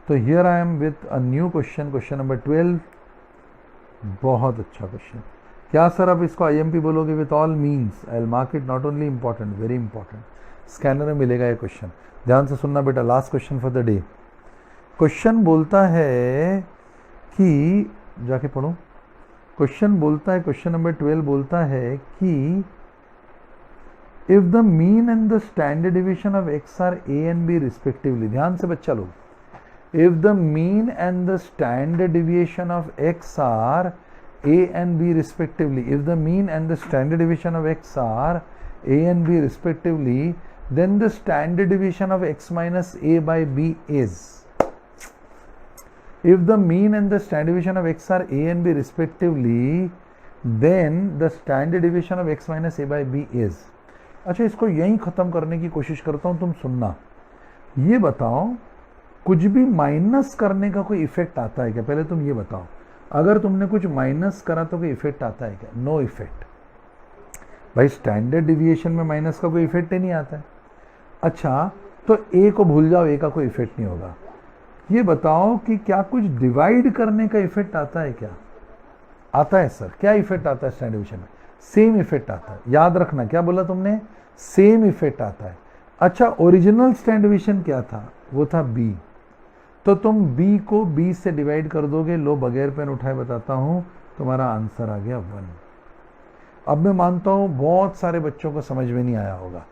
तो here I am with a new question, question number 12। बहुत अच्छा क्वेश्चन। क्या सर अब इसको IMP बोलोगे? With all means I will mark it not only important, very important. Scanner में मिलेगा ये क्वेश्चन, ध्यान से सुनना बेटा। Last question for the day. Question बोलता है कि, जाके पढ़ो, क्वेश्चन बोलता है, क्वेश्चन नंबर 12 बोलता है कि if the mean and the standard deviation of x are a and b respectively, ध्यान से बच्चा लोग, if the mean and the standard deviation of x are a and b respectively, if the mean and the standard deviation of x are a and b respectively, then the standard deviation of x minus a by b is, if the mean and the standard deviation of x are a and b respectively, then the standard deviation of x minus a by b is। अच्छा, इसको यहीं खत्म करने की कोशिश करता हूं, तुम सुनना। ये बताओ, कुछ भी माइनस करने का कोई इफेक्ट आता है क्या? पहले तुम ये बताओ, अगर तुमने कुछ माइनस करा तो कोई इफेक्ट आता है क्या? No effect. भाई स्टैंडर्ड डिविएशन में माइनस का कोई इफेक्ट ही नहीं आता है। अच्छा, तो ए को भूल जाओ, ए का कोई इफेक्ट नहीं होगा। ये बताओ कि क्या कुछ डिवाइड करने का इफेक्ट आता है क्या? आता है सर। क्या इफेक्ट आता है स्टैंडर्ड डिविएशन में? सेम इफेक्ट आता है। याद रखना, क्या बोला तुमने? सेम इफेक्ट आता है। अच्छा, ओरिजिनल स्टैंडर्ड डिविएशन क्या था? वो था b। तो तुम b को b से डिवाइड कर दोगे। लो, बगैर पेन उठाए बताता हूं, तुम्हारा आंसर आ गया 1। अब मैं मानता हूं बहुत सारे बच्चों को समझ में नहीं आया होगा,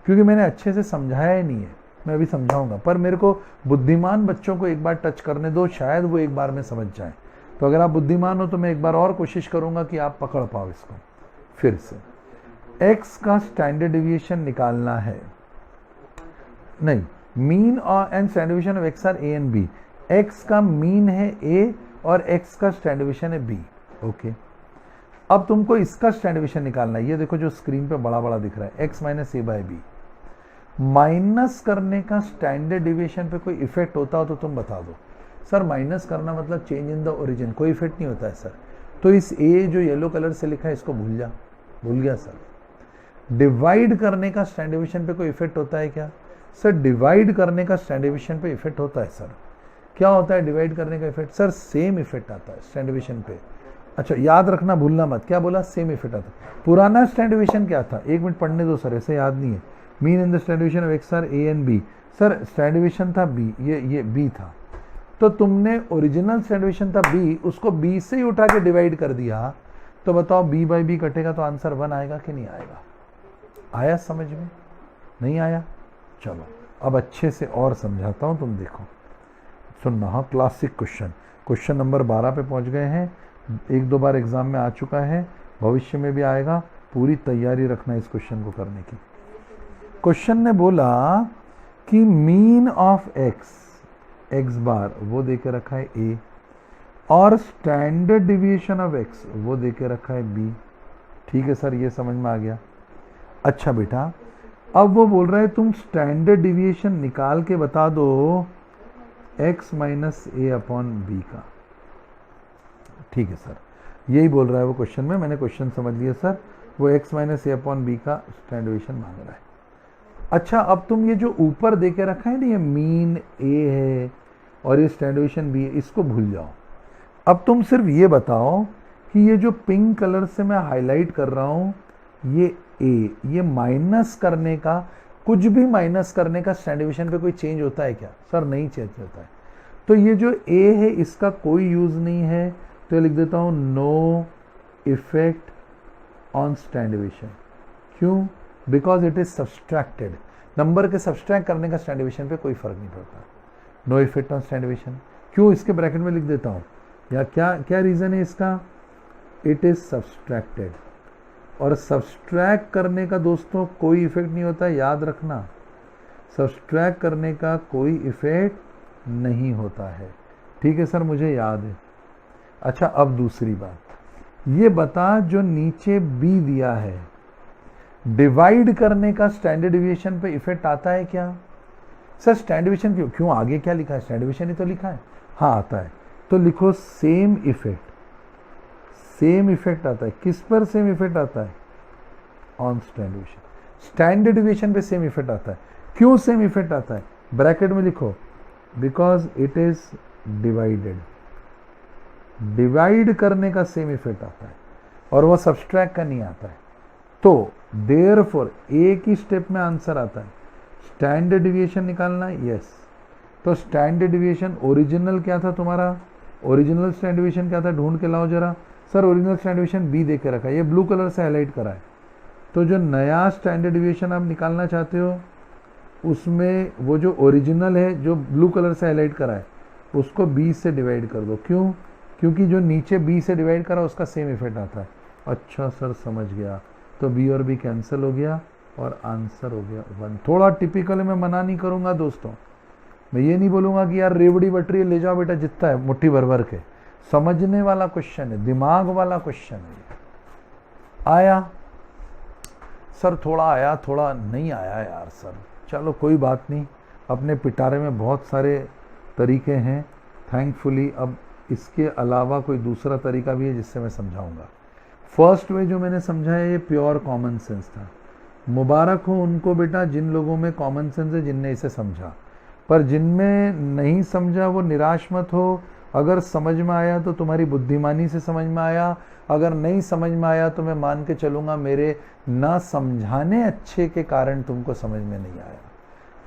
क्योंकि मैंने अच्छे से समझाया ही नहीं है। मैं अभी समझाऊंगा, पर मेरे को बुद्धिमान बच्चों को एक बार टच करने दो, शायद वो एक बार में समझ जाए। तो अगर आप बुद्धिमान हो तो मैं एक बार और कोशिश करूंगा कि आप पकड़ पाओ इसको। फिर से x का स्टैंडर्ड डिविएशन निकालना है, नहीं, मीन और and standard deviation of x are a and b। x का मीन है a और x का स्टैंडर्ड डिविएशन है b। ओके, अब तुमको इसका स्टैंडर्ड डिविएशन निकालना है। ये देखो जो स्क्रीन पे बड़ा बड़ा दिख रहा है, x minus a by b। Minus करने का स्टैंडर्ड डिविएशन पे कोई इफेक्ट होता हो तो तुम बता दो। सर माइनस करना मतलब चेंज इन द ओरिजिन, कोई इफेक्ट नहीं होता है सर। तो इस a जो येलो कलर से लिखा है इसको भूल जा। भूल गया सर। डिवाइड करने का स्टैंडर्ड डिविएशन पे कोई इफेक्ट होता है क्या? सर डिवाइड करने का स्टैंडर्ड डिविएशन पे इफेक्ट होता है सर। क्या होता है डिवाइड करने का इफेक्ट? सर सेम इफेक्ट आता है स्टैंडर्ड डिविएशन पे। अच्छा, याद रखना, भूलना मत। क्या बोला? सेम इफेक्ट आता है। पुराना स्टैंडर्ड डिविएशन क्या था? एक मिनट पढ़ने दो सर, ऐसे याद नहीं है। Mean in the standard deviation of x are a and b. Sir standard deviation था बी, ये बी था। तो तुमने ओरिजिनल स्टैंडर्ड डिविएशन था बी, उसको बी से ही उठा के डिवाइड कर दिया। तो बताओ बी बाई बी कटेगा तो आंसर 1 आएगा कि नहीं आएगा? आया समझ में? नहीं आया? चलो अब अच्छे से और समझाता हूं, तुम देखो, सुनना। हाँ, क्लासिक क्वेश्चन, क्वेश्चन नंबर 12 पे पहुंच गए हैं। 1-2 बार एग्जाम में आ चुका है, भविष्य में भी आएगा। पूरी तैयारी रखना इस क्वेश्चन को करने की। क्वेश्चन ने बोला कि मीन ऑफ एक्स बार वो देके रखा है a, और स्टैंडर्ड डिविएशन ऑफ x वो देके रखा है b। ठीक है सर, ये समझ में आ गया। अच्छा बेटा, अब वो बोल रहा है तुम स्टैंडर्ड डिविएशन निकाल के बता दो x minus a upon b का। ठीक है सर, यही बोल रहा है वो क्वेश्चन में। मैंने क्वेश्चन समझ लिया सर। वो x minus a upon b का स्टैंडर्ड डिविएशन मांग रहा है। अच्छा, अब तुम ये जो ऊपर देके रखा है ना, ये मीन a है और ये स्टैंडर्ड डिविएशन b है, इसको भूल जाओ। अब तुम सिर्फ ये बताओ कि ये जो पिंक कलर से मैं हाईलाइट कर रहा हूं, ये a, ये माइनस करने का, कुछ भी माइनस करने का स्टैंडर्ड डिविएशन पे कोई चेंज होता है क्या? सर नहीं चेंज होता है। तो ये जो a है इसका कोई यूज नहीं है, तो लिख देता हूं no effect on standard deviation. क्यों? Because it is subtracted. Number के सब्सट्रैक्ट करने का स्टैंडर्ड डिविएशन पे कोई फर्क नहीं पड़ता। No effect on standard deviation. क्यों? इसके ब्रैकेट में लिख देता हूं, या क्या रीजन है इसका? It is subtracted. और सब्सट्रैक्ट करने का दोस्तों कोई इफेक्ट नहीं होता, याद रखना। सब्सट्रैक्ट करने का कोई इफेक्ट नहीं होता है। ठीक है सर, मुझे याद है। अच्छा, अब दूसरी बात, ये बता जो नीचे बी दिया है, डिवाइड करने का स्टैंडर्ड डिविएशन पे इफेक्ट आता है क्या? सर स्टैंडर्ड डिविएशन क्यों आगे क्या लिखा है? स्टैंडर्ड डिविएशन ही तो लिखा है। हाँ आता है, तो लिखो सेम इफेक्ट। सेम इफेक्ट आता है। किस पर सेम इफेक्ट आता है? On standard deviation. Standard deviation पे सेम इफेक्ट आता है। क्यों सेम इफेक्ट आता है? ब्रैकेट में लिखो because it is divided, divide करने का सेम इफेक्ट आता है और वो सब्सट्रैक्ट का नहीं आता है। तो देयरफॉर एक ही स्टेप में आंसर आता है। स्टैंडर्ड डिविएशन निकालना है, यस। तो स्टैंडर्ड डिविएशन ओरिजिनल क्या था तुम्हारा, ओरिजिनल स्टैंडर्ड डिविएशन क्या था, ढूंढ के लाओ जरा। Sir original standard deviation B दे के रखा है, ये ब्लू कलर से हाईलाइट करा है। तो जो नया स्टैंडर्ड डिविएशन आप निकालना चाहते हो उसमें वो जो ओरिजिनल है जो ब्लू कलर से हाईलाइट करा है उसको बी से डिवाइड कर दो। क्यों? क्योंकि जो नीचे बी से डिवाइड करा उसका सेम इफेक्ट आता है। अच्छा सर समझ गया। तो बी और बी कैंसिल हो गया और आंसर हो गया 1। थोड़ा टिपिकल है, मैं मना नहीं करूंगा दोस्तों, मैं ये नहीं बोलूंगा कि यार रेवड़ी बटरी ले जाओ बेटा जितना है मुट्ठी भर भर के। समझने वाला क्वेश्चन है, दिमाग वाला क्वेश्चन है। आया सर, थोड़ा आया थोड़ा नहीं आया यार सर, चलो कोई बात नहीं, अपने पिटारे में बहुत सारे तरीके हैं थैंकफुली। अब इसके अलावा कोई दूसरा तरीका भी है जिससे मैं समझाऊंगा। फर्स्ट वे जो मैंने समझा है ये प्योर कॉमन सेंस था। मुबारक हो उनको बेटा जिन लोगों में कॉमन सेंस है, जिनने इसे समझा। पर जिनमें नहीं समझा वो निराश मत हो। अगर समझ में आया तो तुम्हारी बुद्धिमानी से समझ में आया, अगर नहीं समझ में आया तो मैं मान के चलूंगा मेरे ना समझाने अच्छे के कारण तुमको समझ में नहीं आया।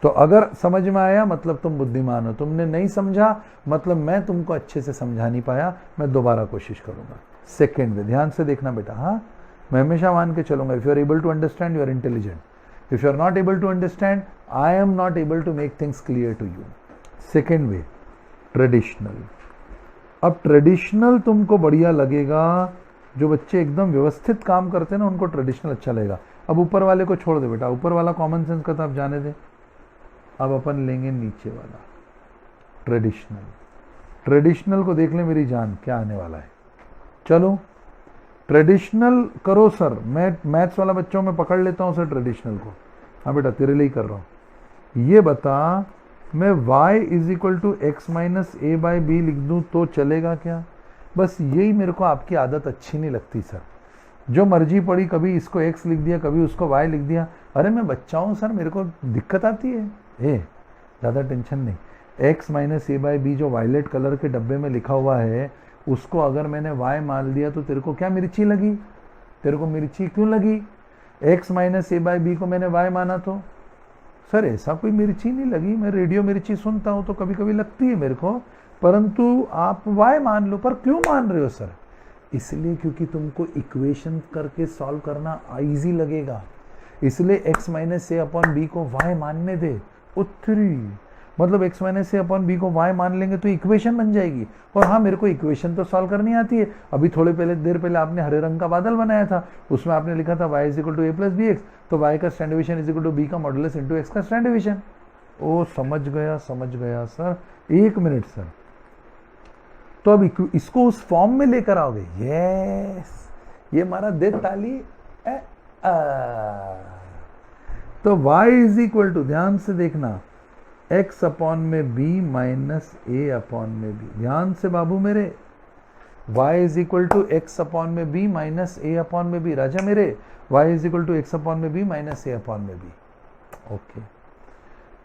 तो अगर समझ में आया मतलब तुम बुद्धिमान हो, तुमने नहीं समझा मतलब मैं तुमको अच्छे से समझा नहीं पाया, मैं दोबारा कोशिश करूंगा। सेकेंड वे ध्यान से देखना बेटा, हाँ मैं हमेशा मान के चलूंगा if you are able to understand you are intelligent, if you are not able to understand I am not able to make things clear to you. Second way traditional. अब ट्रेडिशनल तुमको बढ़िया लगेगा, जो बच्चे एकदम व्यवस्थित काम करते हैं ना उनको ट्रेडिशनल अच्छा लगेगा। अब ऊपर वाले को छोड़ दे बेटा, ऊपर वाला कॉमन सेंस का तो आप जाने दे। अब अपन लेंगे नीचे वाला ट्रेडिशनल। ट्रेडिशनल को देख ले मेरी जान क्या आने वाला है। चलो ट्रेडिशनल करो सर, मैं मैथ्स वाला बच्चों में पकड़ लेता हूँ सर ट्रेडिशनल को। हाँ बेटा तेरे लिए ही कर रहा हूँ। ये बता मैं y is equal to x minus a by b लिख दूँ तो चलेगा क्या? बस यही मेरे को आपकी आदत अच्छी नहीं लगती सर। जो मर्जी पड़ी, कभी इसको x लिख दिया कभी उसको y लिख दिया। अरे मैं बच्चा हूँ सर, मेरे को दिक्कत आती है। ज़्यादा टेंशन नहीं, x minus a by b जो वायलेट कलर के डब्बे में लिखा हुआ है उसको अगर मैंने y मान लिया तो तेरे को क्या मिर्ची लगी? तेरे को मिर्ची क्यों लगी? x minus a by b को मैंने y माना तो सर ऐसा कोई मिर्ची नहीं लगी। मैं रेडियो मिर्ची सुनता हूँ तो कभी कभी लगती है मेरे को, परंतु आप y मान लो। पर क्यों मान रहे हो सर? इसलिए क्योंकि तुमको इक्वेशन करके सॉल्व करना इजी लगेगा, इसलिए x minus a upon B को y मानने दे। उत्तरी मतलब x minus a upon B को y मान लेंगे तो इक्वेशन बन जाएगी। और हाँ मेरे को इक्वेशन तो सॉल्व करनी आती है। अभी थोड़े देर पहले आपने हरे रंग का बादल बनाया था, उसमें आपने लिखा था y is equal to a plus b x, तो y का standard division is equal to b का मॉडुलस इंटू एक्स का स्टैंडर्ड डिवीजन। ओ समझ गया सर, 1 मिनट सर। तो अब इसको उस फॉर्म में लेकर आओगे। यस, ये हमारा दे ताली। तो y इज इक्वल टू, ध्यान से देखना, x अपॉन में b माइनस ए अपॉन में b। ध्यान से बाबू मेरे, y is equal to x upon में b माइनस ए अपॉन में b। राजा मेरे, y is equal to x upon में b माइनस ए अपॉन में b। ओके,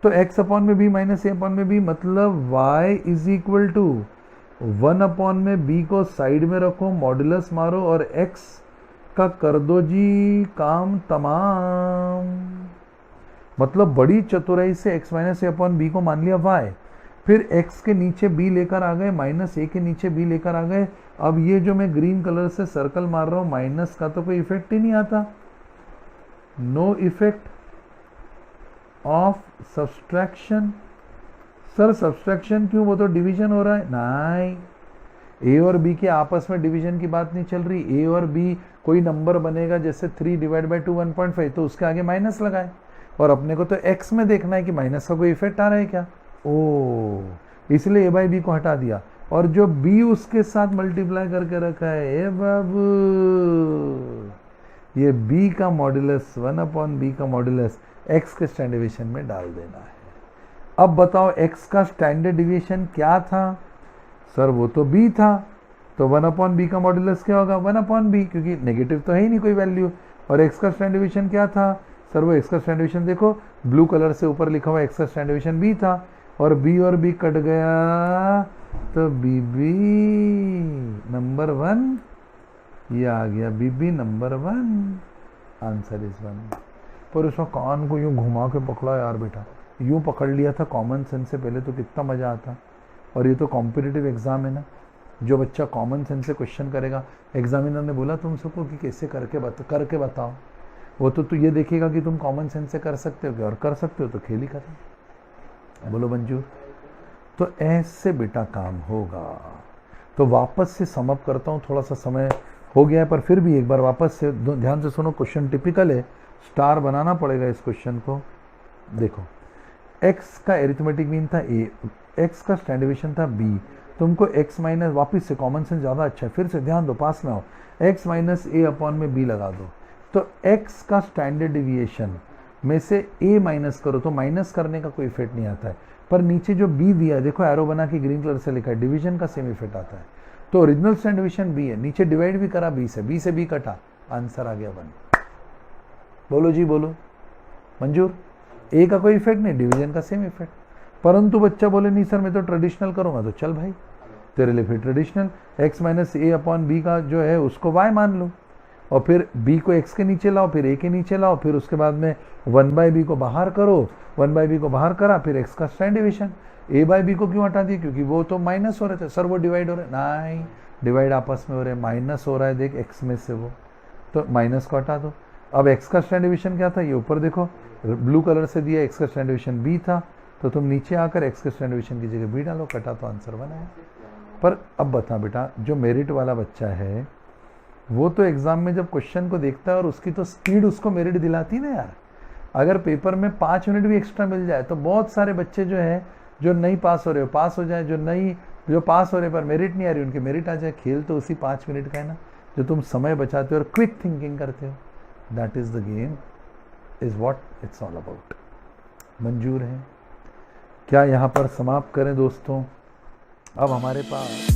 तो x अपॉन में b माइनस ए अपॉन में b मतलब y is equal to 1 upon में b को साइड में रखो, मॉडुलस मारो और x का कर दो जी काम तमाम। मतलब बड़ी चतुराई से x minus a upon B को मान लिया y, फिर x के नीचे b लेकर आ गए, माइनस ए के नीचे b लेकर आ गए। अब ये जो मैं ग्रीन कलर से सर्कल मार रहा हूं, माइनस का तो कोई इफेक्ट ही नहीं आता, no effect of subtraction. Sir subtraction क्यों? वो तो डिवीजन हो रहा है। नहीं, ए और बी के आपस में डिवीजन की बात नहीं चल रही। ए और बी कोई नंबर बनेगा जैसे 3 डिवाइड बाई 2 1.5, तो उसके आगे माइनस लगाए। और अपने को तो x में देखना है कि माइनस का कोई इफेक्ट आ रहा है क्या। ओ, इसलिए a बाई बी को हटा दिया और जो b उसके साथ मल्टीप्लाई करके रखा है, ए बाबू ये b का मॉडुलस 1 अपॉन b का मॉडुलस x के स्टैंडर्ड डिवीजन में डाल देना है। अब बताओ x का स्टैंडर्ड डिवीजन क्या था? सर वो तो b था, तो 1 अपॉन बी का मॉडुलस क्या होगा? 1 अपॉन बी, क्योंकि नेगेटिव तो है ही नहीं कोई वैल्यू। और x का स्टैंडर्ड डिवीजन क्या था? सर वो x का स्टैंडर्ड डिवीजन देखो, ब्लू कलर से ऊपर लिखा हुआ x का स्टैंडर्ड डिवीजन b था। और बी कट गया तो बीबी नंबर 1 ये आ गया, बीबी नंबर 1, आंसर इज 1। पर उसका कान को यूं घुमा के पकड़ा यार बेटा, यूं पकड़ लिया था कॉमन सेंस से पहले तो कितना मजा आता। और ये तो कॉम्पिटिटिव एग्जाम है ना, जो बच्चा कॉमन सेंस से क्वेश्चन करेगा, एग्जामिनर ने बोला तुम सबको कि कैसे करके बताओ, वो तो ये देखेगा कि तुम कॉमन सेंस से कर सकते हो क्या, और कर सकते हो तो खेल ही खत्म। बोलो मंजूर। तो ऐसे बेटा काम होगा। तो वापस से समअप करता हूँ, थोड़ा सा समय हो गया है पर फिर भी एक बार वापस से ध्यान से सुनो। क्वेश्चन टिपिकल है, स्टार बनाना पड़ेगा इस क्वेश्चन को। देखो x का एरिथमेटिक मीन था a, x का स्टैंडर्ड डेविएशन था b, तुमको x माइनस, वापिस से कॉमन सेंस ज़्यादा अच्छा है, फिर से ध्यान दो, पास में आओ, x माइनस ए अपॉन में b लगा दो। तो x का स्टैंडर्ड डेविएशन में से a माइनस करो तो माइनस करने का कोई इफेक्ट नहीं आता है, पर नीचे जो b दिया है देखो एरो बना के ग्रीन कलर से लिखा है, डिवीजन का सेम इफेक्ट आता है। तो ओरिजिनल स्टैंडर्ड डेविएशन b है, नीचे डिवाइड भी करा b से b कटा, आंसर आ गया 1। बोलो जी बोलो मंजूर। ए का कोई इफेक्ट नहीं, डिवीजन का सेम इफेक्ट। परंतु बच्चा बोले नहीं सर मैं तो ट्रेडिशनल करूंगा, तो चल भाई तेरे लिए फिर traditional, x minus a upon B का जो है उसको y मान लो, और फिर b को x के नीचे लाओ, फिर a के नीचे लाओ, फिर उसके बाद में 1/b को बाहर करो, 1/b को बाहर करा, फिर x का स्टैंडर्ड डेविएशन। a/b को क्यों हटा दिया, क्योंकि वो तो माइनस हो रहे थे सर, वो डिवाइड हो रहे, नहीं डिवाइड आपस में हो रहे, माइनस हो रहा है देख x में से, वो तो माइनस को हटा दो। अब x का स्टैंडर्ड डेविएशन क्या था, ये ऊपर देखो ब्लू कलर से दिया, x का स्टैंडर्ड डेविएशन b था, तो तुम नीचे आकर x के स्टैंडर्ड डेविएशन की जगह b डालो, कटा तो आंसर बनाया। पर अब बता बेटा, जो मेरिट वाला बच्चा है वो तो एग्जाम में जब क्वेश्चन को देखता है और उसकी तो स्पीड उसको मेरिट दिलाती ना यार। अगर पेपर में 5 मिनट भी एक्स्ट्रा मिल जाए तो बहुत सारे बच्चे जो है जो नहीं पास हो रहे हो पास हो जाए, जो पास हो रहे पर मेरिट नहीं आ रही उनके मेरिट आ जाए। खेल तो उसी 5 मिनट का है ना, जो तुम समय बचाते हो और क्विक थिंकिंग करते हो, that is the game, is what it's all about. मंजूर है क्या, यहाँ पर समाप्त करें दोस्तों। अब हमारे पास